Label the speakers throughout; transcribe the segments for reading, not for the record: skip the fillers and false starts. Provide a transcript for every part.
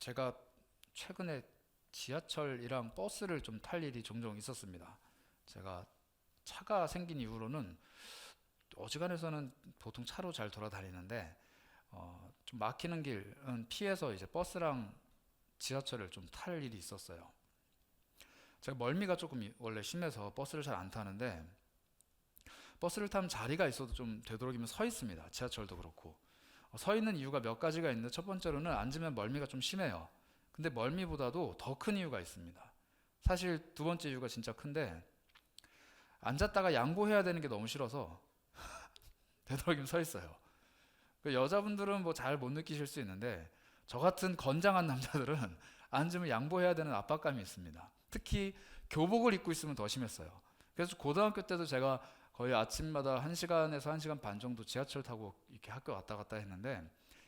Speaker 1: 제가 최근에 지하철이랑 버스를 좀 탈 일이 종종 있었습니다. 제가 차가 생긴 이후로는 어지간해서는 보통 차로 잘 돌아다니는데 좀 막히는 길은 피해서 이제 버스랑 지하철을 좀 탈 일이 있었어요. 제가 멀미가 조금 원래 심해서 버스를 잘 안 타는데 버스를 타면 자리가 있어도 좀 되도록이면 서 있습니다. 지하철도 그렇고. 서 있는 이유가 몇 가지가 있는데 첫 번째로는 앉으면 멀미가 좀 심해요. 근데 멀미보다도 더 큰 이유가 있습니다. 사실 두 번째 이유가 진짜 큰데 앉았다가 양보해야 되는 게 너무 싫어서 되도록이면 서 있어요. 그 여자분들은 뭐 잘 못 느끼실 수 있는데 저 같은 건장한 남자들은 앉으면 양보해야 되는 압박감이 있습니다. 특히 교복을 입고 있으면 더 심했어요. 그래서 고등학교 때도 제가 거의 아침마다 1시간에서 1시간 반 정도 지하철 타고 이렇게 학교 왔다 갔다 했는데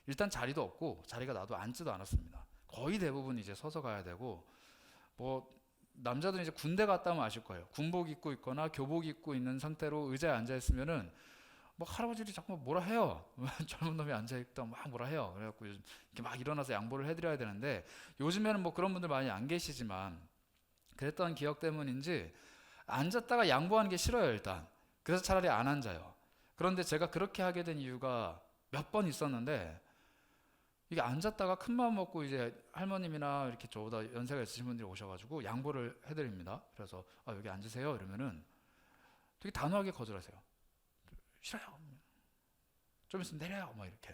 Speaker 1: 일단 자리도 없고 자리가 나도 앉지도 않았습니다. 거의 대부분 이제 서서 가야 되고 뭐 남자들은 이제 군대 갔다 오면 아실 거예요. 군복 입고 있거나 교복 입고 있는 상태로 의자에 앉아 있으면은 뭐 할아버지들이 자꾸 뭐라 해요. 젊은 놈이 앉아 있다 막 뭐라 해요. 그래갖고 요즘 이렇게 막 일어나서 양보를 해드려야 되는데 요즘에는 뭐 그런 분들 많이 안 계시지만 그랬던 기억 때문인지 앉았다가 양보하는 게 싫어요 일단. 그래서 차라리 안 앉아요. 그런데 제가 그렇게 하게 된 이유가 몇 번 있었는데 이게 앉았다가 큰 마음 먹고 이제 할머님이나 이렇게 저보다 연세가 있으신 분들이 오셔가지고 양보를 해드립니다. 그래서 여기 앉으세요 이러면은 되게 단호하게 거절하세요. 싫어요. 좀 있으면 내려요. 뭐 이렇게.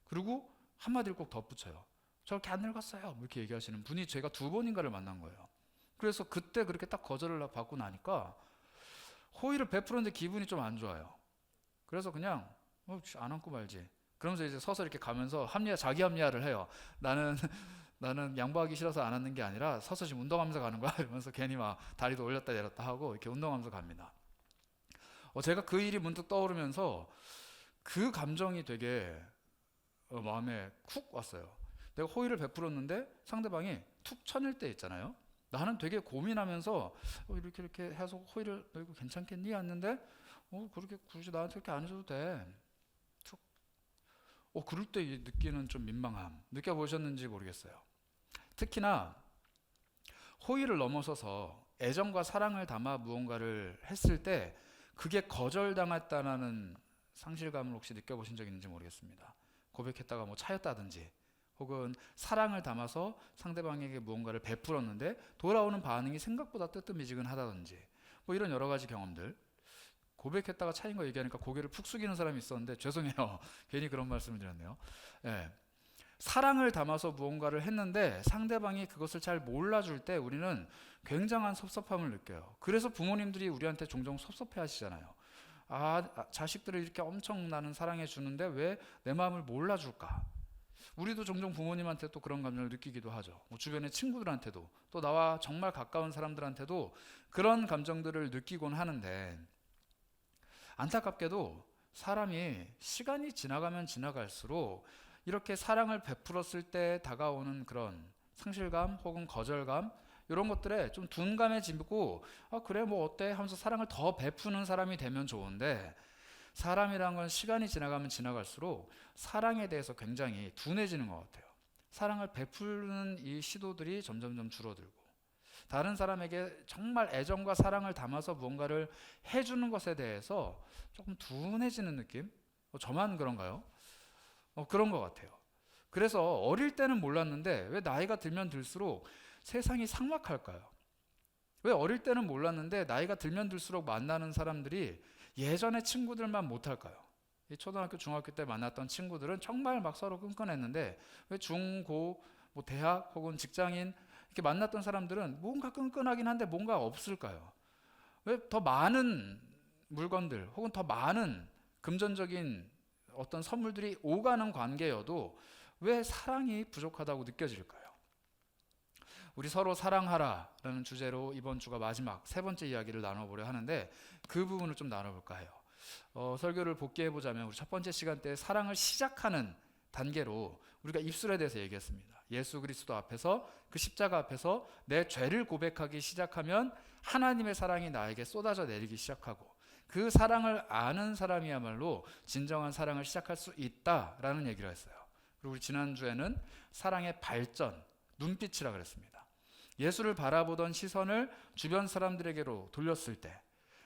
Speaker 1: 그리고 한마디를 꼭 덧붙여요. 저렇게 안 늙었어요. 뭐 이렇게 얘기하시는 분이 제가 두 번인가를 만난 거예요. 그래서 그때 그렇게 딱 거절을 받고 나니까 호의를 베풀었는데 기분이 좀 안 좋아요. 그래서 그냥 안 앉고 말지. 그러면서 이제 서서 이렇게 가면서 자기 합리화를 해요. 나는 나는 양보하기 싫어서 안 앉는 게 아니라 서서 지금 운동하면서 가는 거야. 이러면서 괜히 막 다리도 올렸다 내렸다 하고 이렇게 운동하면서 갑니다. 제가 그 일이 문득 떠오르면서 그 감정이 되게 마음에 쿡 왔어요. 내가 호의를 베풀었는데 상대방이 툭 쳐낼 때 있잖아요. 나는 되게 고민하면서 이렇게 해서 호의를 너 이거 괜찮겠니? 했는데 그렇게 굳이 나한테 그렇게 안 해줘도 돼. 툭. 그럴 때 느끼는 좀 민망함 느껴보셨는지 모르겠어요. 특히나 호의를 넘어서서 애정과 사랑을 담아 무언가를 했을 때 그게 거절당했다는 상실감을 혹시 느껴보신 적 있는지 모르겠습니다. 고백했다가 뭐 차였다든지 혹은 사랑을 담아서 상대방에게 무언가를 베풀었는데 돌아오는 반응이 생각보다 뜨뜻미지근하다든지 뭐 이런 여러 가지 경험들. 고백했다가 차인 거 얘기하니까 고개를 푹 숙이는 사람이 있었는데 죄송해요. 괜히 그런 말씀을 드렸네요. 예. 사랑을 담아서 무언가를 했는데 상대방이 그것을 잘 몰라줄 때 우리는 굉장한 섭섭함을 느껴요. 그래서 부모님들이 우리한테 종종 섭섭해 하시잖아요. 자식들을 이렇게 엄청나는 사랑해 주는데 왜 내 마음을 몰라줄까? 우리도 종종 부모님한테 또 그런 감정을 느끼기도 하죠. 뭐 주변의 친구들한테도 또 나와 정말 가까운 사람들한테도 그런 감정들을 느끼곤 하는데 안타깝게도 사람이 시간이 지나가면 지나갈수록 이렇게 사랑을 베풀었을 때 다가오는 그런 상실감 혹은 거절감 이런 것들에 좀 둔감해지고 그래 뭐 어때 하면서 사랑을 더 베푸는 사람이 되면 좋은데 사람이란 건 시간이 지나가면 지나갈수록 사랑에 대해서 굉장히 둔해지는 것 같아요. 사랑을 베푸는 이 시도들이 점점점 줄어들고 다른 사람에게 정말 애정과 사랑을 담아서 무언가를 해주는 것에 대해서 조금 둔해지는 느낌? 저만 그런가요? 그런 것 같아요. 그래서 어릴 때는 몰랐는데 왜 나이가 들면 들수록 세상이 삭막할까요? 왜 어릴 때는 몰랐는데 나이가 들면 들수록 만나는 사람들이 예전의 친구들만 못할까요? 초등학교, 중학교 때 만났던 친구들은 정말 막 서로 끈끈했는데 왜 중, 고, 뭐 대학 혹은 직장인 이렇게 만났던 사람들은 뭔가 끈끈하긴 한데 뭔가 없을까요? 왜 더 많은 물건들 혹은 더 많은 금전적인 어떤 선물들이 오가는 관계여도 왜 사랑이 부족하다고 느껴질까요? 우리 서로 사랑하라라는 주제로 이번 주가 마지막 세 번째 이야기를 나눠보려 하는데 그 부분을 좀 나눠볼까 해요. 설교를 복귀해보자면 우리 첫 번째 시간 때 사랑을 시작하는 단계로 우리가 입술에 대해서 얘기했습니다. 예수 그리스도 앞에서 그 십자가 앞에서 내 죄를 고백하기 시작하면 하나님의 사랑이 나에게 쏟아져 내리기 시작하고 그 사랑을 아는 사람이야말로 진정한 사랑을 시작할 수 있다라는 얘기를 했어요. 그리고 우리 지난주에는 사랑의 발전, 눈빛이라 그랬습니다. 예수를 바라보던 시선을 주변 사람들에게로 돌렸을 때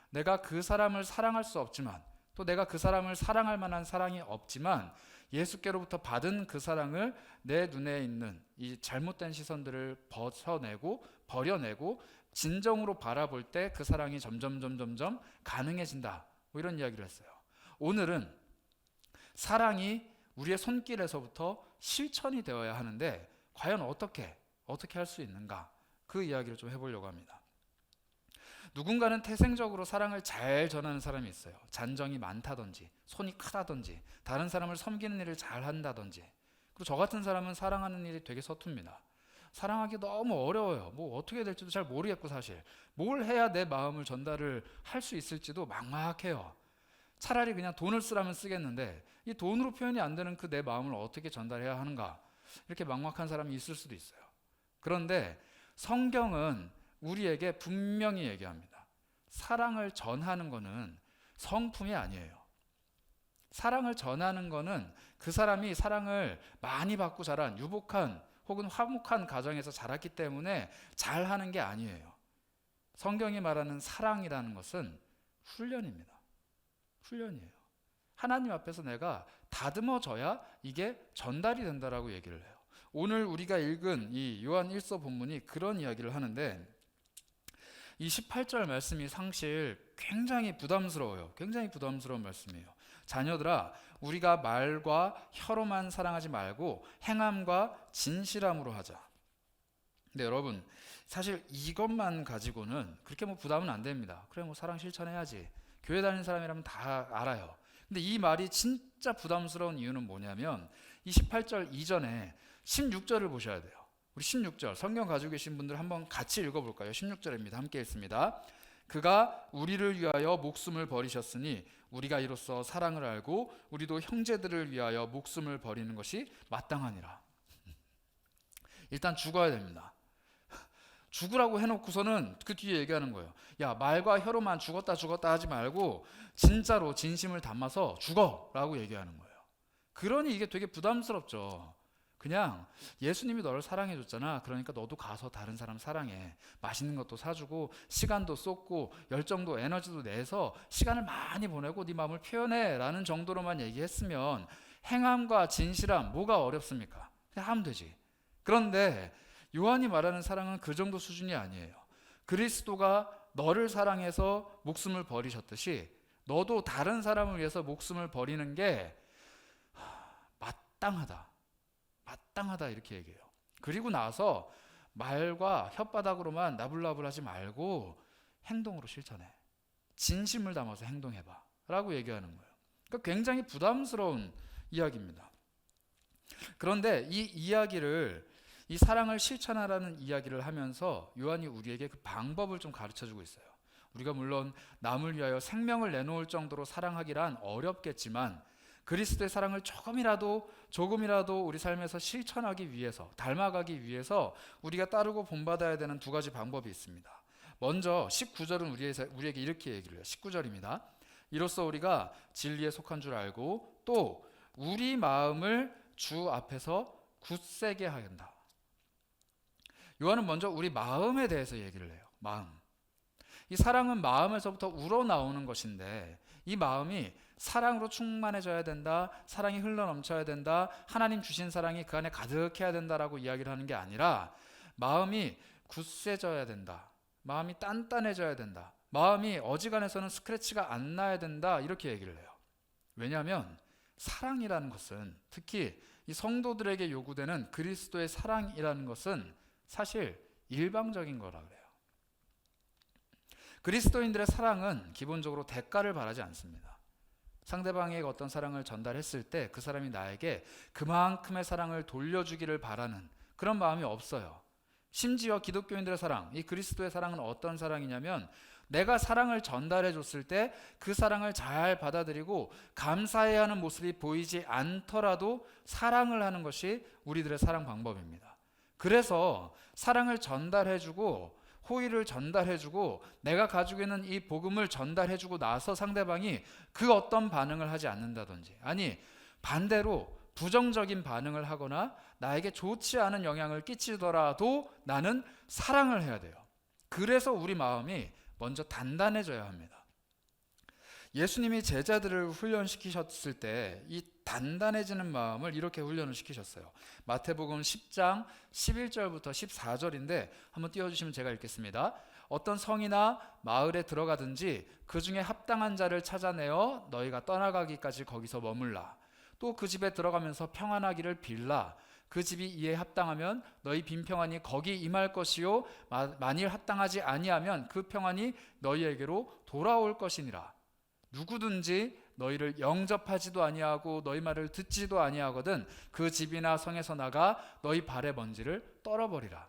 Speaker 1: 내가 그 사람을 사랑할 수 없지만 또 내가 그 사람을 사랑할 만한 사랑이 없지만 예수께로부터 받은 그 사랑을 내 눈에 있는 이 잘못된 시선들을 벗어내고 버려내고 진정으로 바라볼 때 그 사랑이 점점 가능해진다. 뭐 이런 이야기를 했어요. 오늘은 사랑이 우리의 손길에서부터 실천이 되어야 하는데 과연 어떻게 할 수 있는가? 그 이야기를 좀 해보려고 합니다. 누군가는 태생적으로 사랑을 잘 전하는 사람이 있어요. 잔정이 많다든지 손이 크다든지 다른 사람을 섬기는 일을 잘 한다든지. 그리고 저 같은 사람은 사랑하는 일이 되게 서툽니다. 사랑하기 너무 어려워요. 뭐 어떻게 될지도 잘 모르겠고 사실 뭘 해야 내 마음을 전달을 할 수 있을지도 막막해요. 차라리 그냥 돈을 쓰라면 쓰겠는데 이 돈으로 표현이 안 되는 그 내 마음을 어떻게 전달해야 하는가, 이렇게 막막한 사람이 있을 수도 있어요. 그런데 성경은 우리에게 분명히 얘기합니다. 사랑을 전하는 거는 성품이 아니에요. 사랑을 전하는 거는 그 사람이 사랑을 많이 받고 자란 유복한 혹은 화목한 가정에서 자랐기 때문에 잘하는 게 아니에요. 성경이 말하는 사랑이라는 것은 훈련입니다. 훈련이에요. 하나님 앞에서 내가 다듬어져야 이게 전달이 된다라고 얘기를 해요. 오늘 우리가 읽은 이 요한 1서 본문이 그런 이야기를 하는데 이 18절 말씀이 사실 굉장히 부담스러워요. 굉장히 부담스러운 말씀이에요. 자녀들아, 우리가 말과 혀로만 사랑하지 말고 행함과 진실함으로 하자. 근데 여러분, 사실 이것만 가지고는 그렇게 뭐 부담은 안 됩니다. 그래 뭐 사랑 실천해야지. 교회 다니는 사람이라면 다 알아요. 근데 이 말이 진짜 부담스러운 이유는 뭐냐면 이 18절 이전에 16절을 보셔야 돼요. 우리 16절 성경 가지고 계신 분들 한번 같이 읽어볼까요? 16절입니다. 함께 읽습니다. 그가 우리를 위하여 목숨을 버리셨으니 우리가 이로써 사랑을 알고 우리도 형제들을 위하여 목숨을 버리는 것이 마땅하니라. 일단 죽어야 됩니다. 죽으라고 해놓고서는 그 뒤에 얘기하는 거예요. 야, 말과 혀로만 죽었다 하지 말고 진짜로 진심을 담아서 죽어라고 얘기하는 거예요. 그러니 이게 되게 부담스럽죠. 그냥 예수님이 너를 사랑해 줬잖아. 그러니까 너도 가서 다른 사람 사랑해. 맛있는 것도 사주고 시간도 쏟고 열정도 에너지도 내서 시간을 많이 보내고 네 마음을 표현해 라는 정도로만 얘기했으면 행함과 진실함 뭐가 어렵습니까? 그냥 하면 되지. 그런데 요한이 말하는 사랑은 그 정도 수준이 아니에요. 그리스도가 너를 사랑해서 목숨을 버리셨듯이 너도 다른 사람을 위해서 목숨을 버리는 게 마땅하다 이렇게 얘기해요. 그리고 나서 말과 혓바닥으로만 나불나불하지 말고 행동으로 실천해. 진심을 담아서 행동해봐 라고 얘기하는 거예요. 그러니까 굉장히 부담스러운 이야기입니다. 그런데 이 이야기를, 이 사랑을 실천하라는 이야기를 하면서 요한이 우리에게 그 방법을 좀 가르쳐주고 있어요. 우리가 물론 남을 위하여 생명을 내놓을 정도로 사랑하기란 어렵겠지만 그리스도의 사랑을 조금이라도 우리 삶에서 실천하기 위해서, 닮아가기 위해서 우리가 따르고 본받아야 되는 두 가지 방법이 있습니다. 먼저 19절은 우리에게 이렇게 얘기를 해요. 19절입니다. 이로써 우리가 진리에 속한 줄 알고 또 우리 마음을 주 앞에서 굳세게 하야 한다. 요한은 먼저 우리 마음에 대해서 얘기를 해요. 마음. 이 사랑은 마음에서부터 우러나오는 것인데 이 마음이 사랑으로 충만해져야 된다. 사랑이 흘러넘쳐야 된다. 하나님 주신 사랑이 그 안에 가득해야 된다라고 이야기를 하는 게 아니라 마음이 굳세져야 된다. 마음이 단단해져야 된다. 마음이 어지간해서는 스크래치가 안 나야 된다. 이렇게 얘기를 해요. 왜냐하면 사랑이라는 것은, 특히 이 성도들에게 요구되는 그리스도의 사랑이라는 것은 사실 일방적인 거라 그래요. 그리스도인들의 사랑은 기본적으로 대가를 바라지 않습니다. 상대방에게 어떤 사랑을 전달했을 때 그 사람이 나에게 그만큼의 사랑을 돌려주기를 바라는 그런 마음이 없어요. 심지어 기독교인들의 사랑, 이 그리스도의 사랑은 어떤 사랑이냐면 내가 사랑을 전달해 줬을 때 그 사랑을 잘 받아들이고 감사해야 하는 모습이 보이지 않더라도 사랑을 하는 것이 우리들의 사랑 방법입니다. 그래서 사랑을 전달해주고 호의를 전달해주고 내가 가지고 있는 이 복음을 전달해주고 나서 상대방이 그 어떤 반응을 하지 않는다든지, 아니 반대로 부정적인 반응을 하거나 나에게 좋지 않은 영향을 끼치더라도 나는 사랑을 해야 돼요. 그래서 우리 마음이 먼저 단단해져야 합니다. 예수님이 제자들을 훈련시키셨을 때 이 단단해지는 마음을 이렇게 훈련을 시키셨어요. 마태복음 10장 11절부터 14절인데 한번 띄워주시면 제가 읽겠습니다. 어떤 성이나 마을에 들어가든지 그 중에 합당한 자를 찾아내어 너희가 떠나가기까지 거기서 머물라. 또 그 집에 들어가면서 평안하기를 빌라. 그 집이 이에 합당하면 너희 빈평안이 거기 임할 것이요 만일 합당하지 아니하면 그 평안이 너희에게로 돌아올 것이니라. 누구든지 너희를 영접하지도 아니하고 너희 말을 듣지도 아니하거든 그 집이나 성에서 나가 너희 발의 먼지를 떨어버리라.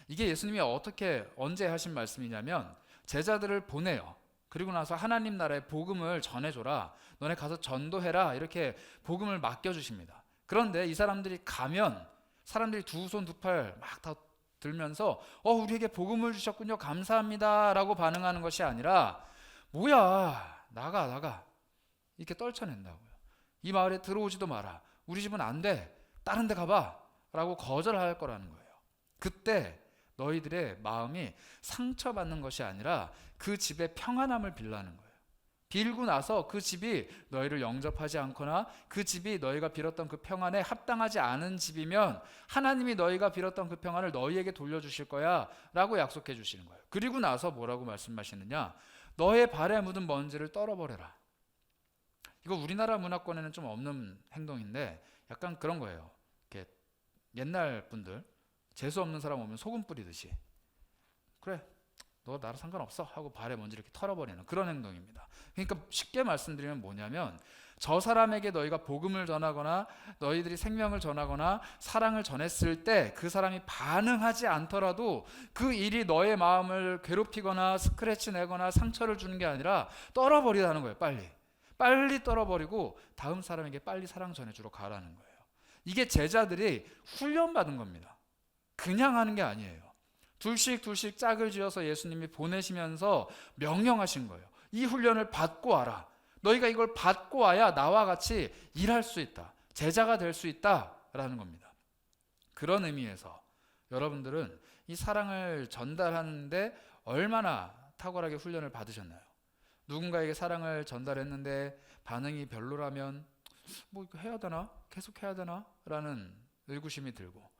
Speaker 1: 이게 예수님이 언제 하신 말씀이냐면 제자들을 보내요. 그리고 나서 하나님 나라의 복음을 전해줘라. 너네 가서 전도해라. 이렇게 복음을 맡겨주십니다. 그런데 이 사람들이 가면 사람들이 두 손 두 팔 막 다 들면서 우리에게 복음을 주셨군요. 감사합니다. 라고 반응하는 것이 아니라 뭐야 나가 이렇게 떨쳐낸다고요. 이 마을에 들어오지도 마라. 우리 집은 안 돼. 다른 데 가봐. 라고 거절할 거라는 거예요. 그때 너희들의 마음이 상처받는 것이 아니라 그 집의 평안함을 빌라는 거예요. 빌고 나서 그 집이 너희를 영접하지 않거나 그 집이 너희가 빌었던 그 평안에 합당하지 않은 집이면 하나님이 너희가 빌었던 그 평안을 너희에게 돌려주실 거야 라고 약속해 주시는 거예요. 그리고 나서 뭐라고 말씀하시느냐, 너의 발에 묻은 먼지를 떨어버려라. 이거 우리나라 문화권에는 좀 없는 행동인데 약간 그런 거예요. 이렇게 옛날 분들 재수 없는 사람 오면 소금 뿌리듯이, 그래 너 나랑 상관없어 하고 발에 먼지 이렇게 털어버리는 그런 행동입니다. 그러니까 쉽게 말씀드리면 뭐냐면, 저 사람에게 너희가 복음을 전하거나 너희들이 생명을 전하거나 사랑을 전했을 때 그 사람이 반응하지 않더라도 그 일이 너의 마음을 괴롭히거나 스크래치 내거나 상처를 주는 게 아니라 떨어버리라는 거예요. 빨리 떨어버리고 다음 사람에게 빨리 사랑 전해주러 가라는 거예요. 이게 제자들이 훈련받은 겁니다. 그냥 하는 게 아니에요. 둘씩 짝을 지어서 예수님이 보내시면서 명령하신 거예요. 이 훈련을 받고 와라. 너희가 이걸 받고 와야 나와 같이 일할 수 있다. 제자가 될 수 있다라는 겁니다. 그런 의미에서 여러분들은 이 사랑을 전달하는데 얼마나 탁월하게 훈련을 받으셨나요? 누군가에게 사랑을 전달했는데 반응이 별로라면 뭐 이거 해야 되나? 계속 해야 되나? 라는 의구심이 들고,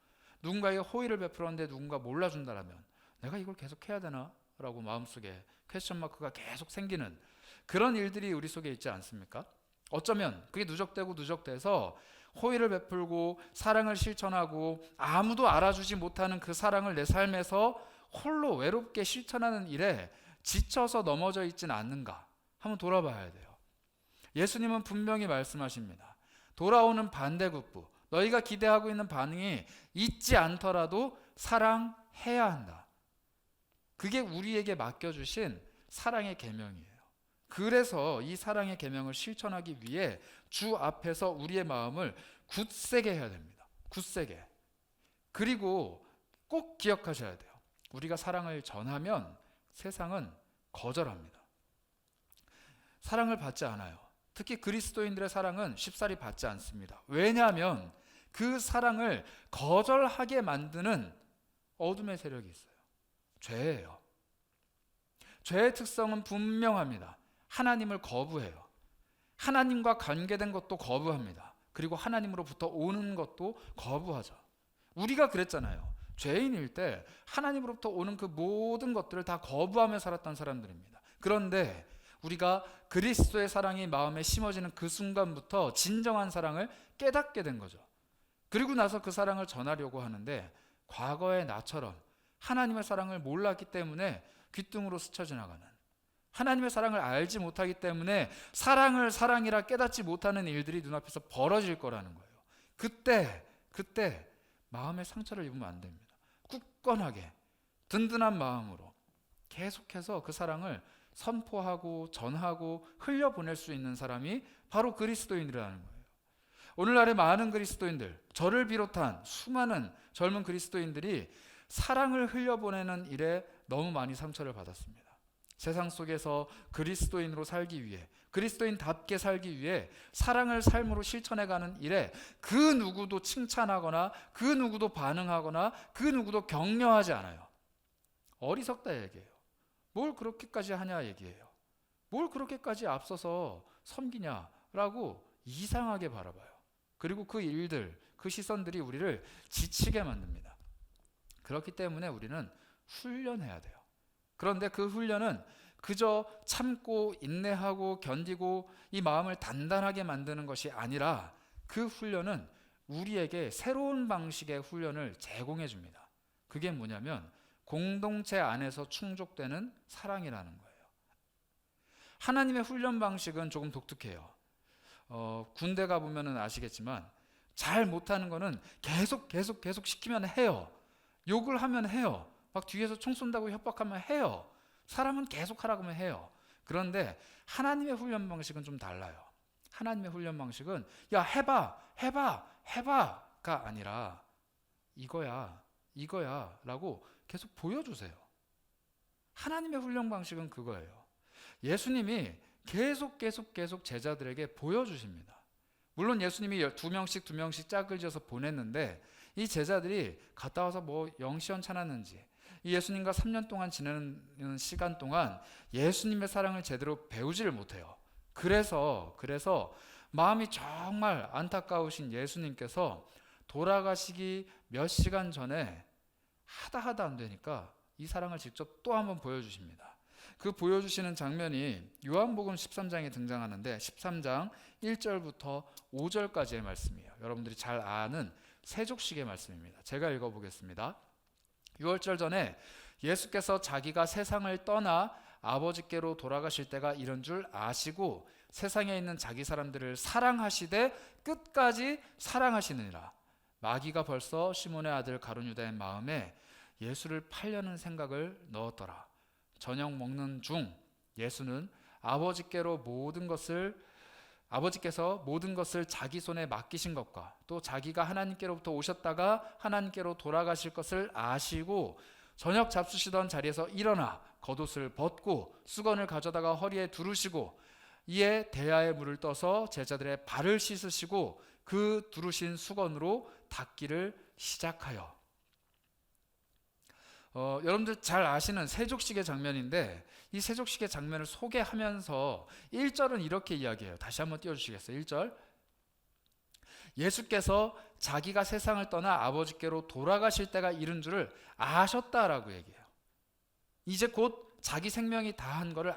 Speaker 1: 누군가에게 호의를 베풀었는데 누군가 몰라준다라면 내가 이걸 계속 해야 되나? 라고 마음속에 퀘스천 마크가 계속 생기는 그런 일들이 우리 속에 있지 않습니까? 어쩌면 그게 누적돼서 호의를 베풀고 사랑을 실천하고 아무도 알아주지 못하는 그 사랑을 내 삶에서 홀로 외롭게 실천하는 일에 지쳐서 넘어져 있지는 않는가 한번 돌아봐야 돼요. 예수님은 분명히 말씀하십니다. 돌아오는 반대급부, 너희가 기대하고 있는 반응이 있지 않더라도 사랑해야 한다. 그게 우리에게 맡겨주신 사랑의 계명이에요. 그래서 이 사랑의 계명을 실천하기 위해 주 앞에서 우리의 마음을 굳세게 해야 됩니다. 굳세게. 그리고 꼭 기억하셔야 돼요. 우리가 사랑을 전하면 세상은 거절합니다. 사랑을 받지 않아요. 특히 그리스도인들의 사랑은 쉽사리 받지 않습니다. 왜냐하면 그 사랑을 거절하게 만드는 어둠의 세력이 있어요. 죄예요. 죄의 특성은 분명합니다. 하나님을 거부해요. 하나님과 관계된 것도 거부합니다. 그리고 하나님으로부터 오는 것도 거부하죠. 우리가 그랬잖아요. 죄인일 때 하나님으로부터 오는 그 모든 것들을 다 거부하며 살았던 사람들입니다. 그런데 우리가 그리스도의 사랑이 마음에 심어지는 그 순간부터 진정한 사랑을 깨닫게 된 거죠. 그리고 나서 그 사랑을 전하려고 하는데 과거의 나처럼 하나님의 사랑을 몰랐기 때문에 귀등으로 스쳐 지나가는, 하나님의 사랑을 알지 못하기 때문에 사랑을 사랑이라 깨닫지 못하는 일들이 눈앞에서 벌어질 거라는 거예요. 그때 마음의 상처를 입으면 안 됩니다. 굳건하게 든든한 마음으로 계속해서 그 사랑을 선포하고 전하고 흘려보낼 수 있는 사람이 바로 그리스도인이라는 거예요. 오늘날의 많은 그리스도인들, 저를 비롯한 수많은 젊은 그리스도인들이 사랑을 흘려보내는 일에 너무 많이 상처를 받았습니다. 세상 속에서 그리스도인으로 살기 위해, 그리스도인답게 살기 위해 사랑을 삶으로 실천해가는 일에 그 누구도 칭찬하거나 그 누구도 반응하거나 그 누구도 격려하지 않아요. 어리석다 얘기예요. 뭘 그렇게까지 하냐 얘기예요. 뭘 그렇게까지 앞서서 섬기냐라고 이상하게 바라봐요. 그리고 그 일들, 그 시선들이 우리를 지치게 만듭니다. 그렇기 때문에 우리는 훈련해야 돼요. 그런데 그 훈련은 그저 참고 인내하고 견디고 이 마음을 단단하게 만드는 것이 아니라 그 훈련은 우리에게 새로운 방식의 훈련을 제공해 줍니다. 그게 뭐냐면 공동체 안에서 충족되는 사랑이라는 거예요. 하나님의 훈련 방식은 조금 독특해요. 군대 가보면 아시겠지만 잘 못하는 거는 계속 시키면 해요. 욕을 하면 해요. 막 뒤에서 총 쏜다고 협박하면 해요. 사람은 계속 하라고 하면 해요. 그런데 하나님의 훈련 방식은 좀 달라요. 하나님의 훈련 방식은 야 해봐가 아니라 이거야 라고 계속 보여주세요. 하나님의 훈련 방식은 그거예요. 예수님이 계속 제자들에게 보여주십니다. 물론 예수님이 2명씩 짝을 지어서 보냈는데 이 제자들이 갔다 와서 뭐 영시원찮았는지 이 예수님과 3년 동안 지내는 시간 동안 예수님의 사랑을 제대로 배우지를 못해요. 그래서 마음이 정말 안타까우신 예수님께서 돌아가시기 몇 시간 전에 하다 안 되니까 이 사랑을 직접 또 한번 보여주십니다. 그 보여주시는 장면이 요한복음 13장에 등장하는데 13장 1절부터 5절까지의 말씀이에요. 여러분들이 잘 아는 세족식의 말씀입니다. 제가 읽어보겠습니다. 6월절 전에 예수께서 자기가 세상을 떠나 아버지께로 돌아가실 때가 이런 줄 아시고 세상에 있는 자기 사람들을 사랑하시되 끝까지 사랑하시느니라. 마귀가 벌써 시몬의 아들 가룟 유다의 마음에 예수를 팔려는 생각을 넣었더라. 저녁 먹는 중 예수는 아버지께서 모든 것을 자기 손에 맡기신 것과 또 자기가 하나님께로부터 오셨다가 하나님께로 돌아가실 것을 아시고 저녁 잡수시던 자리에서 일어나 겉옷을 벗고 수건을 가져다가 허리에 두르시고 이에 대야에 물을 떠서 제자들의 발을 씻으시고 그 두르신 수건으로 닦기를 시작하여. 여러분들 잘 아시는 세족식의 장면인데 이 세족식의 장면을 소개하면서 1절은 이렇게 이야기해요. 다시 한번 띄워주시겠어요? 1절 예수께서 자기가 세상을 떠나 아버지께로 돌아가실 때가 이른 줄을 아셨다라고 얘기해요. 이제 곧 자기 생명이 다한 것을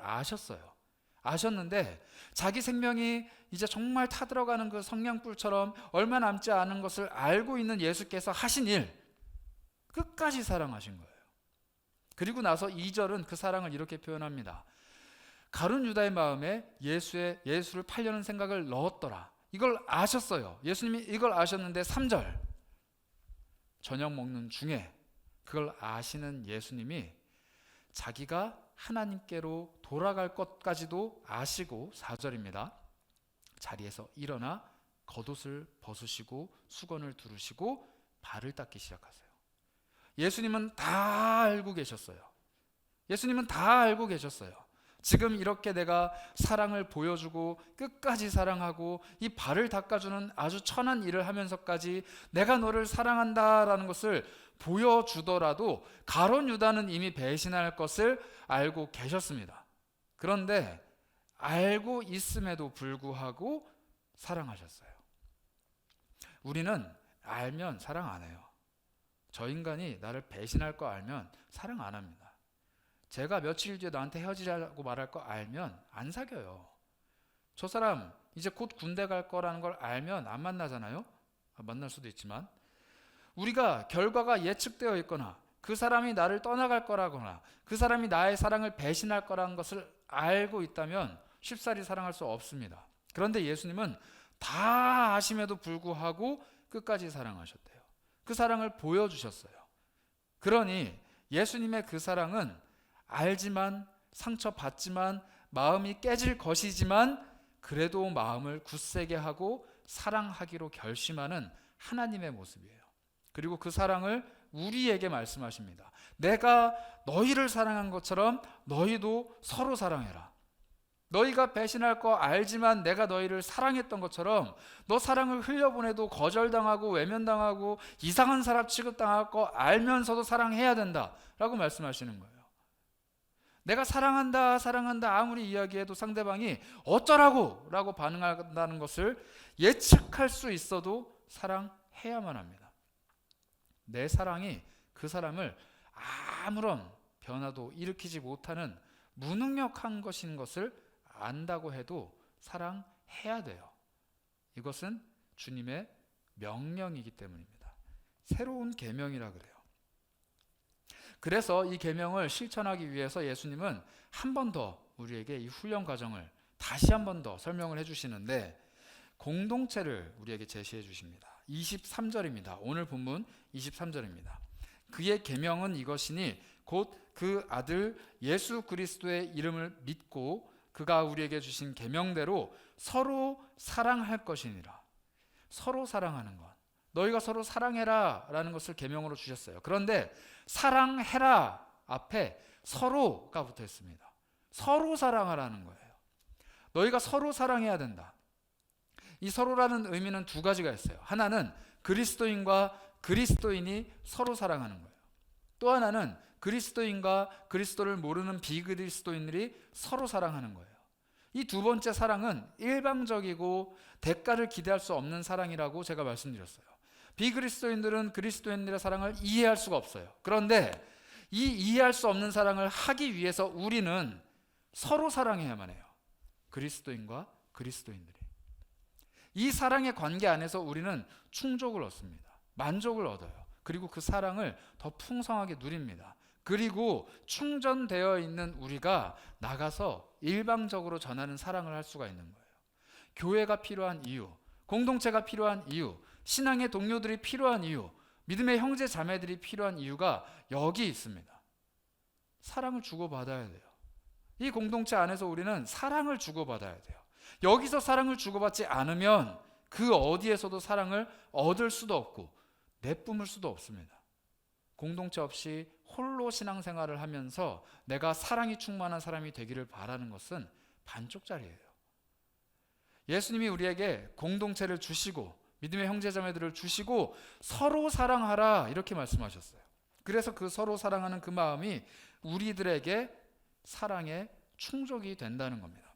Speaker 1: 아셨는데 자기 생명이 이제 정말 타들어가는 그 성냥불처럼 얼마 남지 않은 것을 알고 있는 예수께서 하신 일 끝까지 사랑하신 거예요. 그리고 나서 2절은 그 사랑을 이렇게 표현합니다. 가룟 유다의 마음에 예수를 팔려는 생각을 넣었더라. 이걸 아셨어요. 예수님이 이걸 아셨는데 3절 저녁 먹는 중에 그걸 아시는 예수님이 자기가 하나님께로 돌아갈 것까지도 아시고 4절입니다. 자리에서 일어나 겉옷을 벗으시고 수건을 두르시고 발을 닦기 시작하세요. 예수님은 다 알고 계셨어요. 지금 이렇게 내가 사랑을 보여주고 끝까지 사랑하고 이 발을 닦아주는 아주 천한 일을 하면서까지 내가 너를 사랑한다라는 것을 보여주더라도 가룟 유다는 이미 배신할 것을 알고 계셨습니다. 그런데 알고 있음에도 불구하고 사랑하셨어요. 우리는 알면 사랑 안 해요. 저 인간이 나를 배신할 거 알면 사랑 안 합니다. 제가 며칠 뒤에 나한테 헤어지자고 말할 거 알면 안 사귀어요. 저 사람 이제 곧 군대 갈 거라는 걸 알면 안 만나잖아요. 만날 수도 있지만 우리가 결과가 예측되어 있거나 그 사람이 나를 떠나갈 거라거나 그 사람이 나의 사랑을 배신할 거라는 것을 알고 있다면 쉽사리 사랑할 수 없습니다. 그런데 예수님은 다 아심에도 불구하고 끝까지 사랑하셨대요. 그 사랑을 보여주셨어요. 그러니 예수님의 그 사랑은 알지만 상처받지만 마음이 깨질 것이지만 그래도 마음을 굳세게 하고 사랑하기로 결심하는 하나님의 모습이에요. 그리고 그 사랑을 우리에게 말씀하십니다. 내가 너희를 사랑한 것처럼 너희도 서로 사랑해라. 너희가 배신할 거 알지만 내가 너희를 사랑했던 것처럼 너 사랑을 흘려보내도 거절당하고 외면당하고 이상한 사람 취급당할 거 알면서도 사랑해야 된다 라고 말씀하시는 거예요. 내가 사랑한다 사랑한다 아무리 이야기해도 상대방이 어쩌라고 라고 반응한다는 것을 예측할 수 있어도 사랑해야만 합니다. 내 사랑이 그 사람을 아무런 변화도 일으키지 못하는 무능력한 것인 것을 안다고 해도 사랑해야 돼요. 이것은 주님의 명령이기 때문입니다. 새로운 계명이라 그래요. 그래서 이 계명을 실천하기 위해서 예수님은 한 번 더 우리에게 이 훈련 과정을 다시 한 번 더 설명을 해주시는데 공동체를 우리에게 제시해 주십니다. 23절입니다. 오늘 본문 23절입니다. 그의 계명은 이것이니 곧 그 아들 예수 그리스도의 이름을 믿고 그가 우리에게 주신 계명대로 서로 사랑할 것이니라. 서로 사랑하는 것. 너희가 서로 사랑해라 라는 것을 계명으로 주셨어요. 그런데 사랑해라 앞에 서로가 붙어 있습니다. 서로 사랑하라는 거예요. 너희가 서로 사랑해야 된다. 이 서로라는 의미는 두 가지가 있어요. 하나는 그리스도인과 그리스도인이 서로 사랑하는 거예요. 또 하나는 그리스도인과 그리스도를 모르는 비그리스도인들이 서로 사랑하는 거예요. 이 두 번째 사랑은 일방적이고 대가를 기대할 수 없는 사랑이라고 제가 말씀드렸어요. 비그리스도인들은 그리스도인들의 사랑을 이해할 수가 없어요. 그런데 이 이해할 수 없는 사랑을 하기 위해서 우리는 서로 사랑해야만 해요. 그리스도인과 그리스도인들이. 이 사랑의 관계 안에서 우리는 충족을 얻습니다. 만족을 얻어요. 그리고 그 사랑을 더 풍성하게 누립니다. 그리고 충전되어 있는 우리가 나가서 일방적으로 전하는 사랑을 할 수가 있는 거예요. 교회가 필요한 이유, 공동체가 필요한 이유, 신앙의 동료들이 필요한 이유, 믿음의 형제 자매들이 필요한 이유가 여기 있습니다. 사랑을 주고받아야 돼요. 이 공동체 안에서 우리는 사랑을 주고받아야 돼요. 여기서 사랑을 주고받지 않으면 그 어디에서도 사랑을 얻을 수도 없고 내뿜을 수도 없습니다. 공동체 없이 홀로 신앙생활을 하면서 내가 사랑이 충만한 사람이 되기를 바라는 것은 반쪽짜리예요. 예수님이 우리에게 공동체를 주시고 믿음의 형제자매들을 주시고 서로 사랑하라 이렇게 말씀하셨어요. 그래서 그 서로 사랑하는 그 마음이 우리들에게 사랑의 충족이 된다는 겁니다.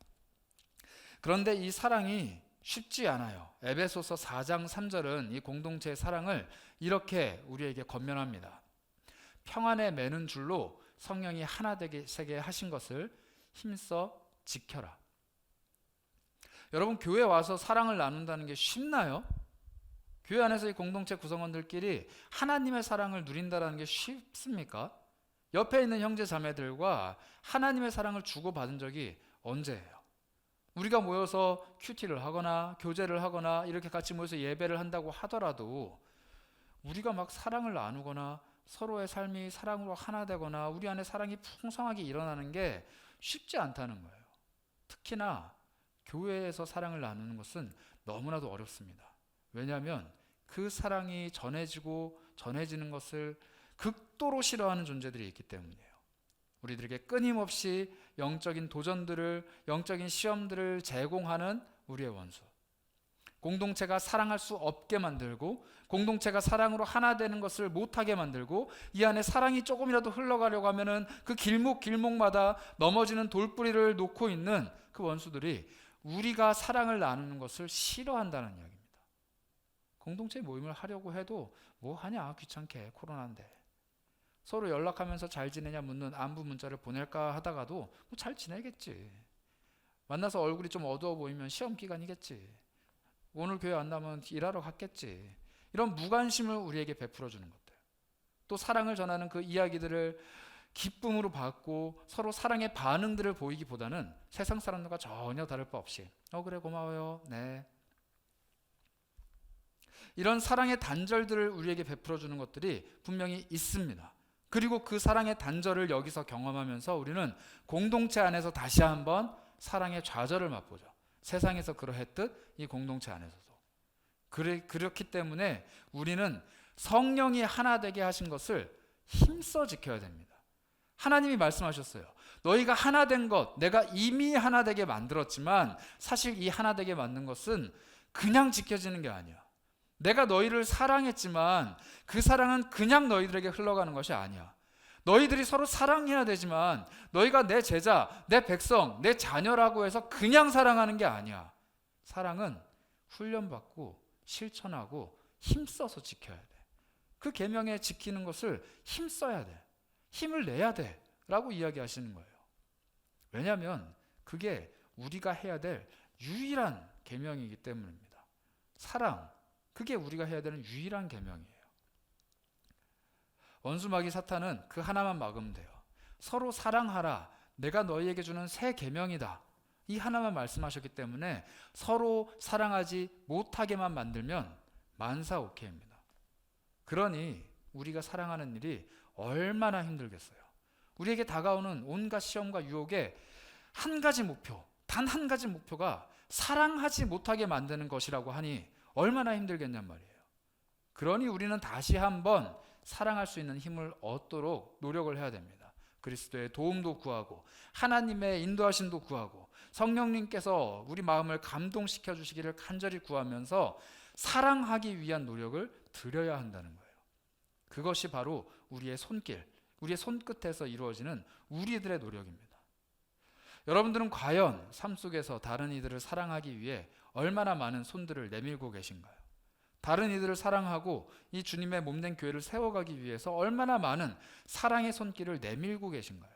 Speaker 1: 그런데 이 사랑이 쉽지 않아요. 에베소서 4장 3절은 이 공동체의 사랑을 이렇게 우리에게 권면합니다. 평안에 매는 줄로 성령이 하나 되게 하신 것을 힘써 지켜라. 여러분, 교회 와서 사랑을 나눈다는 게 쉽나요? 교회 안에서 이 공동체 구성원들끼리 하나님의 사랑을 누린다는 게 쉽습니까? 옆에 있는 형제 자매들과 하나님의 사랑을 주고받은 적이 언제예요? 우리가 모여서 큐티를 하거나 교제를 하거나 이렇게 같이 모여서 예배를 한다고 하더라도 우리가 막 사랑을 나누거나 서로의 삶이 사랑으로 하나 되거나 우리 안에 사랑이 풍성하게 일어나는 게 쉽지 않다는 거예요. 특히나 교회에서 사랑을 나누는 것은 너무나도 어렵습니다. 왜냐하면 그 사랑이 전해지는 것을 극도로 싫어하는 존재들이 있기 때문이에요. 우리들에게 끊임없이 영적인 도전들을, 영적인 시험들을 제공하는 우리의 원수. 공동체가 사랑할 수 없게 만들고 공동체가 사랑으로 하나 되는 것을 못하게 만들고 이 안에 사랑이 조금이라도 흘러가려고 하면은 그 길목마다 넘어지는 돌뿌리를 놓고 있는 그 원수들이 우리가 사랑을 나누는 것을 싫어한다는 이야기입니다. 공동체 모임을 하려고 해도 뭐 하냐, 귀찮게, 코로나인데. 서로 연락하면서 잘 지내냐 묻는 안부 문자를 보낼까 하다가도 뭐 잘 지내겠지. 만나서 얼굴이 좀 어두워 보이면 시험 기간이겠지. 오늘 교회 안 나면 일하러 갔겠지. 이런 무관심을 우리에게 베풀어 주는 것들. 또 사랑을 전하는 그 이야기들을 기쁨으로 받고 서로 사랑의 반응들을 보이기보다는 세상 사람들과 전혀 다를 바 없이 그래 고마워요. 네. 이런 사랑의 단절들을 우리에게 베풀어 주는 것들이 분명히 있습니다. 그리고 그 사랑의 단절을 여기서 경험하면서 우리는 공동체 안에서 다시 한번 사랑의 좌절을 맛보죠. 세상에서 그러했듯 이 공동체 안에서도. 그렇기 때문에 우리는 성령이 하나 되게 하신 것을 힘써 지켜야 됩니다. 하나님이 말씀하셨어요. 너희가 하나 된 것, 내가 이미 하나 되게 만들었지만 사실 이 하나 되게 만든 것은 그냥 지켜지는 게 아니야. 내가 너희를 사랑했지만 그 사랑은 그냥 너희들에게 흘러가는 것이 아니야. 너희들이 서로 사랑해야 되지만 너희가 내 제자, 내 백성, 내 자녀라고 해서 그냥 사랑하는 게 아니야. 사랑은 훈련받고 실천하고 힘써서 지켜야 돼. 그 계명에 지키는 것을 힘써야 돼. 힘을 내야 돼 라고 이야기하시는 거예요. 왜냐하면 그게 우리가 해야 될 유일한 계명이기 때문입니다. 사랑, 그게 우리가 해야 되는 유일한 계명이에요. 원수마귀 사탄은 그 하나만 막으면 돼요. 서로 사랑하라, 내가 너희에게 주는 새 계명이다, 이 하나만 말씀하셨기 때문에 서로 사랑하지 못하게만 만들면 만사오케이입니다. 그러니 우리가 사랑하는 일이 얼마나 힘들겠어요. 우리에게 다가오는 온갖 시험과 유혹에 한 가지 목표, 단 한 가지 목표가 사랑하지 못하게 만드는 것이라고 하니 얼마나 힘들겠냔 말이에요. 그러니 우리는 다시 한번 사랑할 수 있는 힘을 얻도록 노력을 해야 됩니다. 그리스도의 도움도 구하고 하나님의 인도하심도 구하고 성령님께서 우리 마음을 감동시켜 주시기를 간절히 구하면서 사랑하기 위한 노력을 들여야 한다는 거예요. 그것이 바로 우리의 손길, 우리의 손끝에서 이루어지는 우리들의 노력입니다. 여러분들은 과연 삶 속에서 다른 이들을 사랑하기 위해 얼마나 많은 손들을 내밀고 계신가요? 다른 이들을 사랑하고 이 주님의 몸된 교회를 세워가기 위해서 얼마나 많은 사랑의 손길을 내밀고 계신가요?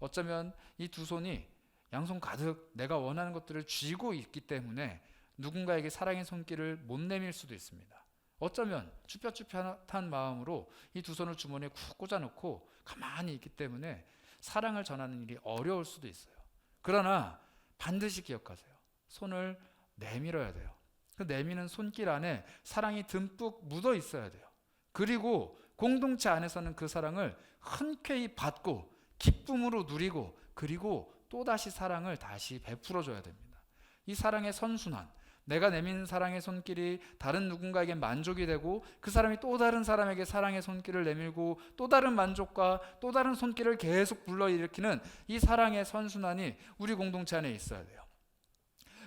Speaker 1: 어쩌면 이 두 손이 양손 가득 내가 원하는 것들을 쥐고 있기 때문에 누군가에게 사랑의 손길을 못 내밀 수도 있습니다. 어쩌면 쭈뼛쭈뼛한 마음으로 이 두 손을 주머니에 쿡 꽂아놓고 가만히 있기 때문에 사랑을 전하는 일이 어려울 수도 있어요. 그러나 반드시 기억하세요. 손을 내밀어야 돼요. 그 내미는 손길 안에 사랑이 듬뿍 묻어 있어야 돼요. 그리고 공동체 안에서는 그 사랑을 흔쾌히 받고 기쁨으로 누리고 그리고 또다시 사랑을 다시 베풀어 줘야 됩니다. 이 사랑의 선순환, 내가 내민 사랑의 손길이 다른 누군가에게 만족이 되고 그 사람이 또 다른 사람에게 사랑의 손길을 내밀고 또 다른 만족과 또 다른 손길을 계속 불러일으키는 이 사랑의 선순환이 우리 공동체 안에 있어야 돼요.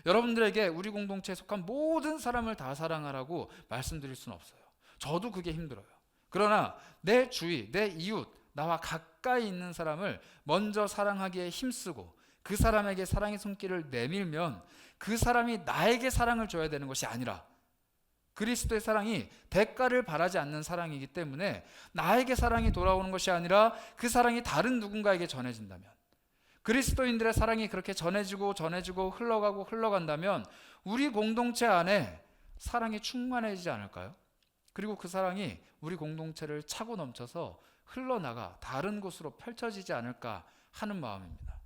Speaker 1: 여러분들에게 우리 공동체에 속한 모든 사람을 다 사랑하라고 말씀드릴 수는 없어요. 저도 그게 힘들어요. 그러나 내 주위, 내 이웃, 나와 가까이 있는 사람을 먼저 사랑하기에 힘쓰고 그 사람에게 사랑의 손길을 내밀면 그 사람이 나에게 사랑을 줘야 되는 것이 아니라 그리스도의 사랑이 대가를 바라지 않는 사랑이기 때문에 나에게 사랑이 돌아오는 것이 아니라 그 사랑이 다른 누군가에게 전해진다면, 그리스도인들의 사랑이 그렇게 전해지고 흘러가고 흘러간다면 우리 공동체 안에 사랑이 충만해지지 않을까요? 그리고 그 사랑이 우리 공동체를 차고 넘쳐서 흘러나가 다른 곳으로 펼쳐지지 않을까 하는 마음입니다.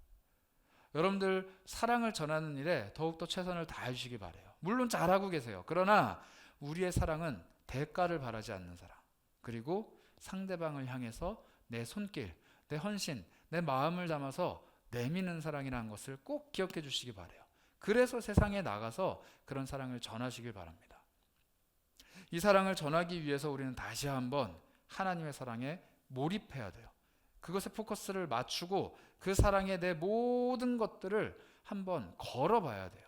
Speaker 1: 여러분들 사랑을 전하는 일에 더욱더 최선을 다해 주시기 바라요. 물론 잘하고 계세요. 그러나 우리의 사랑은 대가를 바라지 않는 사랑, 그리고 상대방을 향해서 내 손길, 내 헌신, 내 마음을 담아서 내미는 사랑이라는 것을 꼭 기억해 주시기 바라요. 그래서 세상에 나가서 그런 사랑을 전하시길 바랍니다. 이 사랑을 전하기 위해서 우리는 다시 한번 하나님의 사랑에 몰입해야 돼요. 그것에 포커스를 맞추고 그 사랑에 내 모든 것들을 한번 걸어봐야 돼요.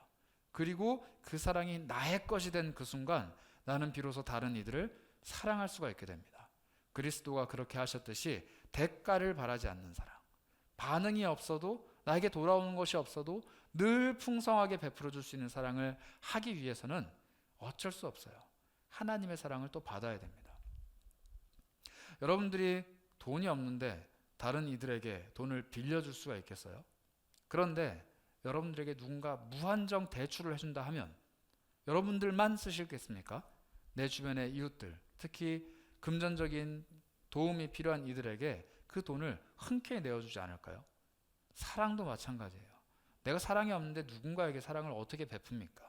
Speaker 1: 그리고 그 사랑이 나의 것이 된 그 순간 나는 비로소 다른 이들을 사랑할 수가 있게 됩니다. 그리스도가 그렇게 하셨듯이 대가를 바라지 않는 사랑, 반응이 없어도 나에게 돌아오는 것이 없어도 늘 풍성하게 베풀어 줄 수 있는 사랑을 하기 위해서는 어쩔 수 없어요. 하나님의 사랑을 또 받아야 됩니다. 여러분들이 돈이 없는데 다른 이들에게 돈을 빌려줄 수가 있겠어요? 그런데 여러분들에게 누군가 무한정 대출을 해준다 하면 여러분들만 쓰시겠습니까? 내 주변의 이웃들, 특히 금전적인 도움이 필요한 이들에게 그 돈을 흔쾌히 내어주지 않을까요? 사랑도 마찬가지예요. 내가 사랑이 없는데 누군가에게 사랑을 어떻게 베풉니까?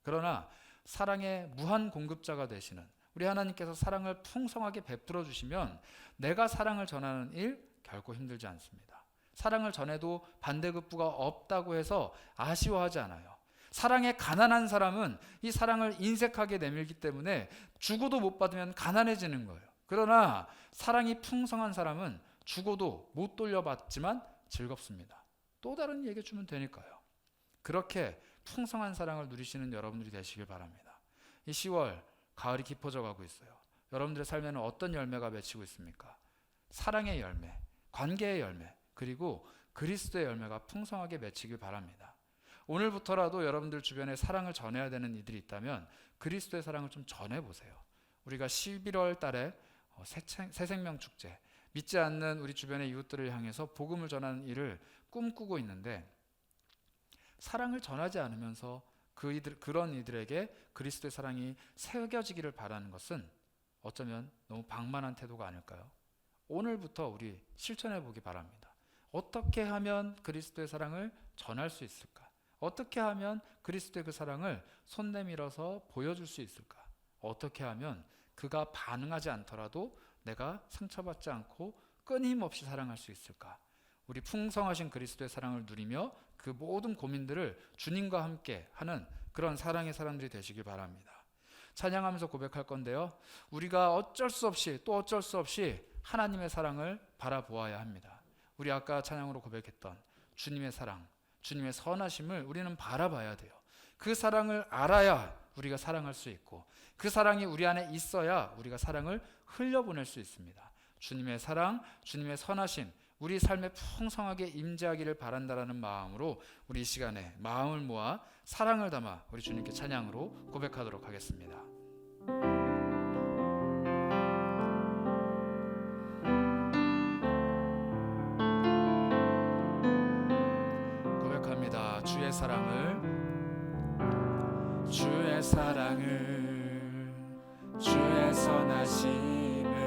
Speaker 1: 그러나 사랑의 무한 공급자가 되시는 우리 하나님께서 사랑을 풍성하게 베풀어 주시면 내가 사랑을 전하는 일 결코 힘들지 않습니다. 사랑을 전해도 반대급부가 없다고 해서 아쉬워하지 않아요. 사랑에 가난한 사람은 이 사랑을 인색하게 내밀기 때문에 주고도 못 받으면 가난해지는 거예요. 그러나 사랑이 풍성한 사람은 주고도 못 돌려받지만 즐겁습니다. 또 다른 얘기 주면 되니까요. 그렇게 풍성한 사랑을 누리시는 여러분들이 되시길 바랍니다. 이 10월 가을이 깊어져 가고 있어요. 여러분들의 삶에는 어떤 열매가 맺히고 있습니까? 사랑의 열매, 관계의 열매, 그리고 그리스도의 열매가 풍성하게 맺히길 바랍니다. 오늘부터라도 여러분들 주변에 사랑을 전해야 되는 이들이 있다면 그리스도의 사랑을 좀 전해보세요. 우리가 11월 달에 새생명 축제, 믿지 않는 우리 주변의 이웃들을 향해서 복음을 전하는 일을 꿈꾸고 있는데, 사랑을 전하지 않으면서 그런 이들에게 그리스도의 사랑이 새겨지기를 바라는 것은 어쩌면 너무 방만한 태도가 아닐까요? 오늘부터 우리 실천해 보기 바랍니다. 어떻게 하면 그리스도의 사랑을 전할 수 있을까? 어떻게 하면 그리스도의 그 사랑을 손 내밀어서 보여줄 수 있을까? 어떻게 하면 그가 반응하지 않더라도 내가 상처받지 않고 끊임없이 사랑할 수 있을까? 우리 풍성하신 그리스도의 사랑을 누리며 그 모든 고민들을 주님과 함께 하는 그런 사랑의 사람들이 되시길 바랍니다. 찬양하면서 고백할 건데요, 우리가 어쩔 수 없이 하나님의 사랑을 바라보아야 합니다. 우리 아까 찬양으로 고백했던 주님의 사랑, 주님의 선하심을 우리는 바라봐야 돼요. 그 사랑을 알아야 우리가 사랑할 수 있고, 그 사랑이 우리 안에 있어야 우리가 사랑을 흘려보낼 수 있습니다. 주님의 사랑, 주님의 선하심, 우리 삶에 풍성하게 임재하기를 바란다라는 마음으로 우리 이 시간에 마음을 모아 사랑을 담아 우리 주님께 찬양으로 고백하도록 하겠습니다. 고백합니다. 주의 사랑을, 주의 사랑을, 주의 선하심을,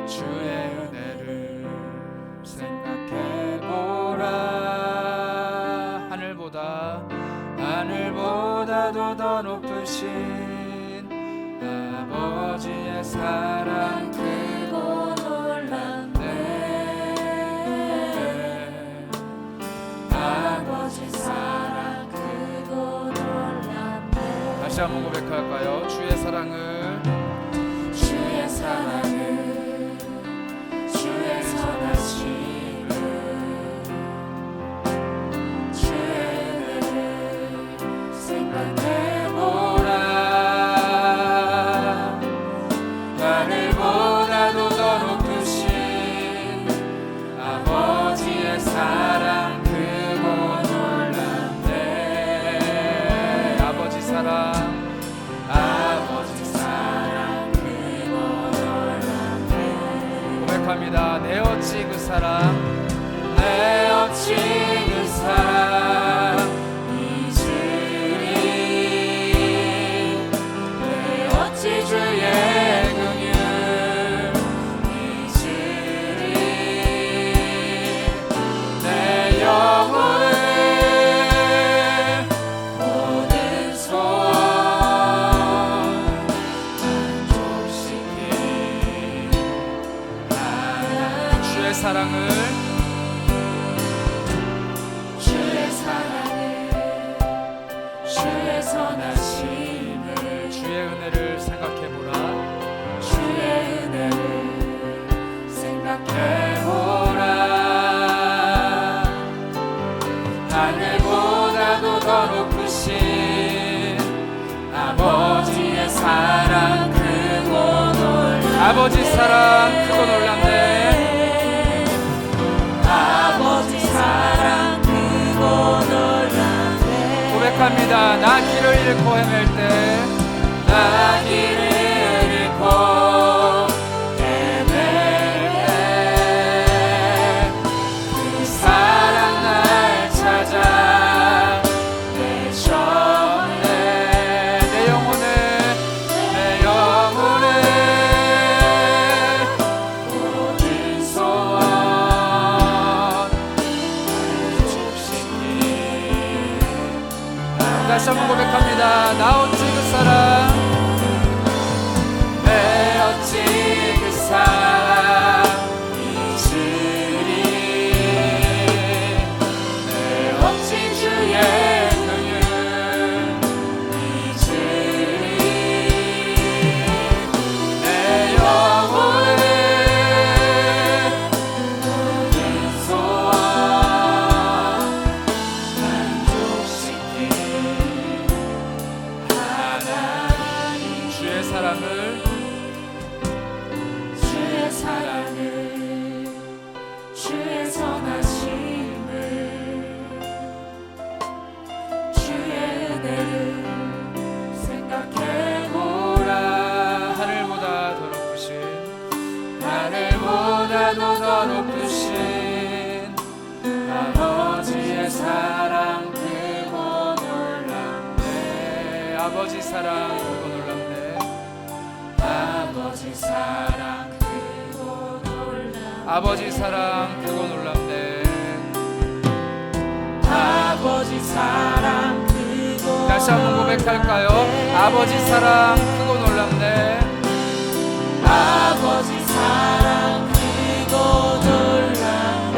Speaker 1: 주의 은혜를 생각해보라. 하늘보다도 더 높으신 아버지의 사랑 크고 놀랍네. 아버지 사랑 크고 놀랍네. 다시 한번 고백할까요? 주의 사랑을, 주의 사랑을, 주의 선하심을, 주의 은혜를 생각해보라. 하늘보다도 더 높으신 아버지의 사랑 크고 놀랍네. 아버지 사랑, 아버지 사랑 크고 놀랍네. 고백합니다. 내 어찌 그 사랑, 내 어찌 그 사랑 잊으리. 내 어찌 주의 긍휼 잊으리. 내 영혼을 모든 소원 만족시킨 하나님. 주의 사랑을, 주의 사랑을, 주의 선하심을, 주의 은혜를 생각해보라. 주의 은혜를 생각해보라. 하늘보다도 더 높으신 아버지의 사랑 크고 놀랍네. 아버지 사랑 크고 놀랍네. 아버지 사랑 크고 놀랍네. 고백합니다. 나 길을 잃고 헤맬 때, 나 길을 잃고 헤맬 때 그 사랑 날 찾아 내셨네. 내 영혼을 모든 소원 만족시킨. 다시 한번 고백합니다. 나 어찌 그 사랑, 내 어찌 그 사랑 잊으리. 내 어찌 주의
Speaker 2: 사랑을 주의 선하심을 주의 은혜를 생각해보라.
Speaker 1: 하늘보다 더 높으신 하늘보다도 더 높으신 아버지의 사랑 크고 놀랍네. 아버지 사랑 크고 놀랍네. 아버지 사랑 크고 놀랍네. 아버지 사랑 크고 놀랍네.
Speaker 2: 아버지 사랑 크고
Speaker 1: 다시 한번 고백할까요? 아버지 사랑 크고 놀랍네.
Speaker 2: 아버지 사랑 크고 놀랍네.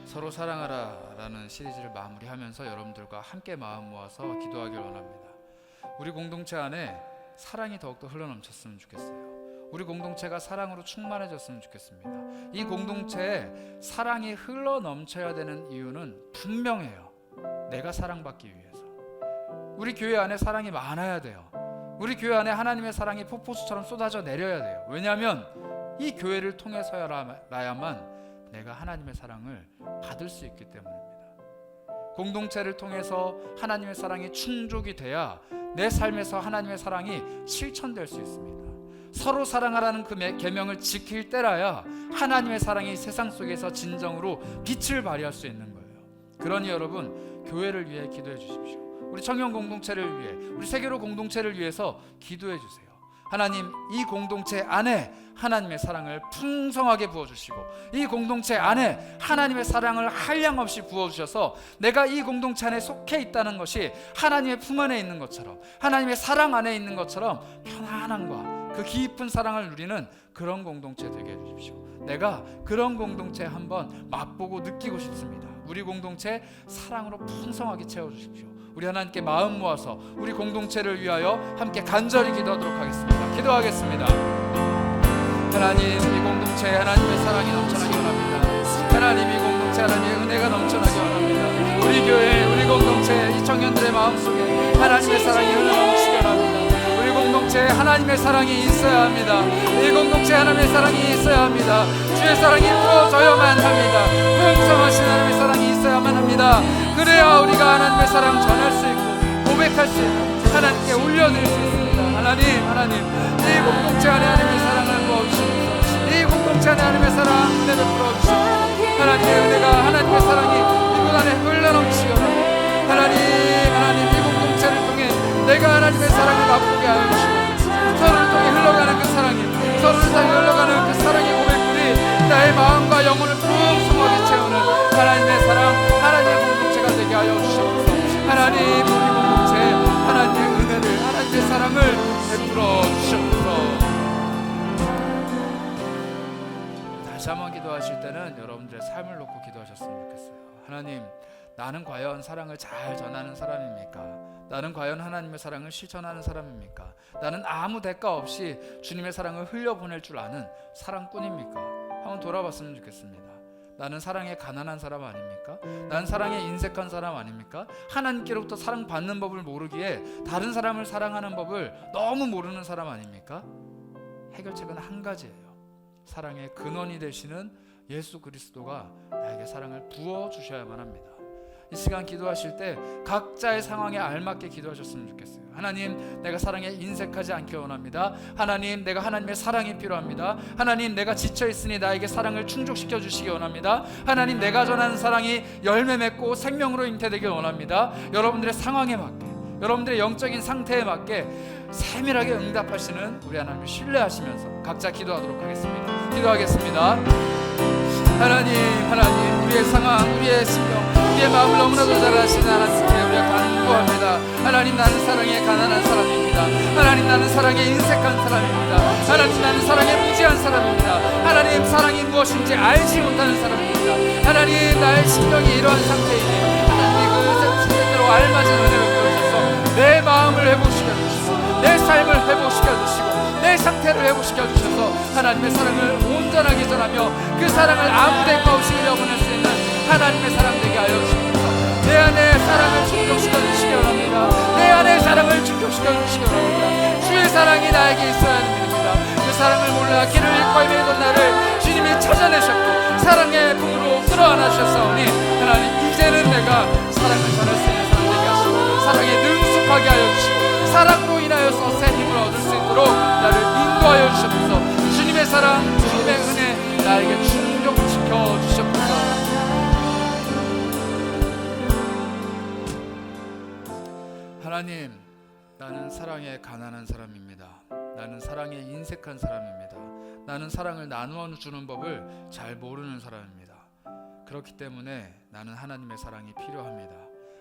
Speaker 1: 서로 사랑하라 라는 시리즈를 마무리하면서 여러분들과 함께 마음 모아서 기도하길 원합니다. 우리 공동체 안에 사랑이 더욱더 흘러넘쳤으면 좋겠어요. 우리 공동체가 사랑으로 충만해졌으면 좋겠습니다. 이 공동체에 사랑이 흘러넘쳐야 되는 이유는 분명해요. 내가 사랑받기 위해서. 우리 교회 안에 사랑이 많아야 돼요. 우리 교회 안에 하나님의 사랑이 폭포수처럼 쏟아져 내려야 돼요. 왜냐하면 이 교회를 통해서야만 내가 하나님의 사랑을 받을 수 있기 때문입니다. 공동체를 통해서 하나님의 사랑이 충족이 돼야 내 삶에서 하나님의 사랑이 실천될 수 있습니다. 서로 사랑하라는 그 계명을 지킬 때라야 하나님의 사랑이 세상 속에서 진정으로 빛을 발휘할 수 있는 거예요. 그러니 여러분, 교회를 위해 기도해 주십시오. 우리 청년 공동체를 위해, 우리 세계로 공동체를 위해서 기도해 주세요. 하나님, 이 공동체 안에 하나님의 사랑을 풍성하게 부어주시고, 이 공동체 안에 하나님의 사랑을 한량없이 부어주셔서 내가 이 공동체 안에 속해 있다는 것이 하나님의 품 안에 있는 것처럼, 하나님의 사랑 안에 있는 것처럼 편안함과 그 깊은 사랑을 누리는 그런 공동체 되게 해주십시오. 내가 그런 공동체 한번 맛보고 느끼고 싶습니다. 우리 공동체 사랑으로 풍성하게 채워주십시오. 우리 하나님께 마음 모아서 우리 공동체를 위하여 함께 간절히 기도하도록 하겠습니다. 기도하겠습니다. 하나님, 이 공동체에 하나님의 사랑이 넘쳐나기 원합니다. 하나님, 이 공동체 하나님의 은혜가 넘쳐나기 원합니다. 우리 교회, 우리 공동체, 이 청년들의 마음속에 하나님의 사랑이 흘러넘치기 원합니다. 우리 공동체에 하나님의 사랑이 있어야 합니다. 이 공동체에 하나님의 사랑이 있어야 합니다. 주의 사랑이 부어져야만 합니다. 풍성하신 하나님의 사랑이 있어야만 합니다. 그래야 우리가 하나님의 사랑 전할 수 있고 고백할 수 있고 하나님께 올려드릴 수 있습니다. 하나님, 이 공동체 안에 하나님의 사랑을 부어주시옵소서. 이 공동체 안에 하나님의 사랑 은혜를 부어주시옵소서. 하나님의 은혜가, 하나님의 사랑이 이곳 안에 흘러넘치게 하나님, 이 공동체를 통해 내가 하나님의 사랑을 맛보게 하여 주시고, 서로를 통해 흘러가는 그 사랑이, 서로를 통해 흘러가는 그 사랑의 고백들이 나의 마음과 영혼을 풍성하게 채우는 하나님의 사랑, 하나님의 공동체가 되게 하여 주시옵소서. 하나님, 우리 공동체 하나님의 은혜를, 하나님의 사랑을 베풀어 주시옵소서. 다시 한번 기도하실 때는 여러분들의 삶을 놓고 기도하셨으면 좋겠어요. 하나님, 나는 과연 사랑을 잘 전하는 사람입니까? 나는 과연 하나님의 사랑을 실천하는 사람입니까? 나는 아무 대가 없이 주님의 사랑을 흘려보낼 줄 아는 사랑꾼입니까? 한번 돌아봤으면 좋겠습니다. 나는 사랑에 가난한 사람 아닙니까? 나는 사랑에 인색한 사람 아닙니까? 하나님께로부터 사랑받는 법을 모르기에 다른 사람을 사랑하는 법을 너무 모르는 사람 아닙니까? 해결책은 한 가지예요. 사랑의 근원이 되시는 예수 그리스도가 나에게 사랑을 부어주셔야만 합니다. 이 시간 기도하실 때 각자의 상황에 알맞게 기도하셨으면 좋겠어요. 하나님, 내가 사랑에 인색하지 않기 원합니다. 하나님, 내가 하나님의 사랑이 필요합니다. 하나님, 내가 지쳐있으니 나에게 사랑을 충족시켜 주시기 원합니다. 하나님, 내가 전하는 사랑이 열매 맺고 생명으로 잉태되길 원합니다. 여러분들의 상황에 맞게, 여러분들의 영적인 상태에 맞게 세밀하게 응답하시는 우리 하나님을 신뢰하시면서 각자 기도하도록 하겠습니다. 기도하겠습니다. 하나님, 우리의 상황, 우리의 심령, 우리의 마음을 너무나도 잘 아시는 하나님께 우리가 간구합니다. 하나님, 나는 사랑에 가난한 사람입니다. 하나님, 나는 사랑에 인색한 사람입니다. 하나님, 나는 사랑에 무지한 사람입니다. 하나님, 사랑이 무엇인지 알지 못하는 사람입니다. 하나님, 나의 심령이 이러한 상태이니 하나님이 그 상태대로 알맞은 은혜를 보여주셔서 내 마음을 회복시켜 주시고 내 삶을 회복시켜 주시고 내 상태를 회복시켜 주셔서 하나님의 사랑을 온전하게 전하며 그 사랑을 아무 대가 없이 흘려보낼 수 있는 하나님의 사랑 되게 하여 주시옵소서. 내 안에 사랑을 충족시켜 주시기 원합니다. 내 안에 사랑을 충족시켜 주시기 원합니다. 주의 사랑이 나에게 나에게 있어야 하는 일입니다. 그 사랑을 몰라 길을 잃고 헤매던 나를 주님이 찾아내셨고 사랑의 품으로 끌어안아 주셨사오니 하나님, 이제는 내가 사랑을 전할 수 있는 사람 되게 하시고 사랑에 능숙하게 하여 주시고 사랑으로 인하여서 새 힘을 얻을 수 있도록 나를 인도하여 주시옵소서. 주님의 사랑, 주님의 은혜 나에게 충족시켜 주시옵소서. 하나님, 나는 사랑에 가난한 사람입니다. 나는 사랑에 인색한 사람입니다. 나는 사랑을 나누어 주는 법을 잘 모르는 사람입니다. 그렇기 때문에 나는 하나님의 사랑이 필요합니다.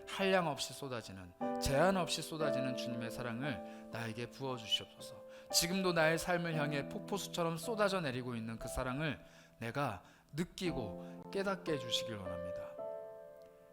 Speaker 1: 한량 없이 쏟아지는, 제한 없이 쏟아지는 주님의 사랑을 나에게 부어주시옵소서. 지금도 나의 삶을 향해 폭포수처럼 쏟아져 내리고 있는 그 사랑을 내가 느끼고 깨닫게 해주시길 원합니다.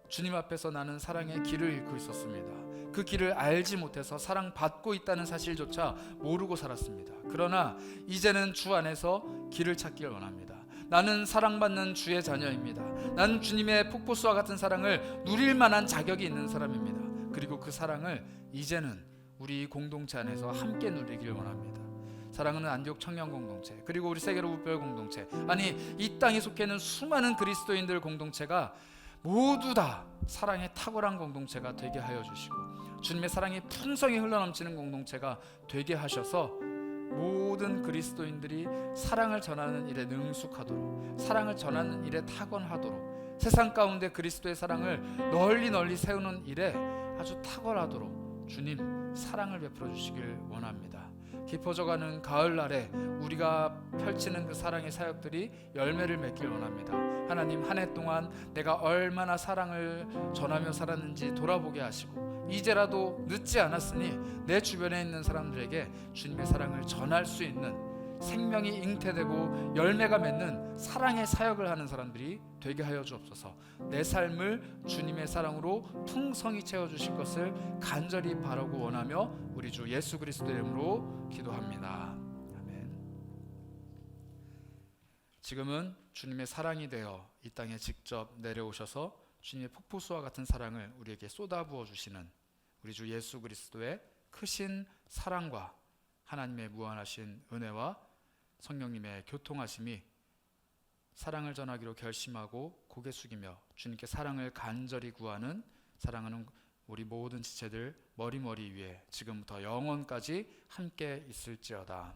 Speaker 1: 주님 앞에서 나는 사랑의 길을 잃고 있었습니다. 그 길을 알지 못해서 사랑받고 있다는 사실조차 모르고 살았습니다. 그러나 이제는 주 안에서 길을 찾길 원합니다. 나는 사랑받는 주의 자녀입니다. 나는 주님의 폭포수와 같은 사랑을 누릴 만한 자격이 있는 사람입니다. 그리고 그 사랑을 이제는 우리 공동체 안에서 함께 누리길 원합니다. 사랑하는 안디옥 청년 공동체, 그리고 우리 세계로 우별 공동체, 아니 이 땅에 속해 있는 수많은 그리스도인들 공동체가 모두 다 사랑의 탁월한 공동체가 되게 하여 주시고 주님의 사랑이 풍성히 흘러넘치는 공동체가 되게 하셔서 모든 그리스도인들이 사랑을 전하는 일에 능숙하도록, 사랑을 전하는 일에 타건하도록, 세상 가운데 그리스도의 사랑을 널리 세우는 일에 아주 탁월하도록 주님 사랑을 베풀어 주시길 원합니다. 깊어져가는 가을날에 우리가 펼치는 그 사랑의 사역들이 열매를 맺길 원합니다. 하나님, 한 해 동안 내가 얼마나 사랑을 전하며 살았는지 돌아보게 하시고 이제라도 늦지 않았으니 내 주변에 있는 사람들에게 주님의 사랑을 전할 수 있는, 생명이 잉태되고 열매가 맺는 사랑의 사역을 하는 사람들이 되게 하여 주옵소서. 내 삶을 주님의 사랑으로 풍성히 채워주실 것을 간절히 바라고 원하며 우리 주 예수 그리스도의 이름으로 기도합니다. 아멘. 지금은 주님의 사랑이 되어 이 땅에 직접 내려오셔서 주님의 폭포수와 같은 사랑을 우리에게 쏟아부어 주시는 우리 주 예수 그리스도의 크신 사랑과 하나님의 무한하신 은혜와 성령님의 교통하심이 사랑을 전하기로 결심하고 고개 숙이며 주님께 사랑을 간절히 구하는, 사랑하는 우리 모든 지체들 머리 위에 지금부터 영원까지 함께 있을지어다.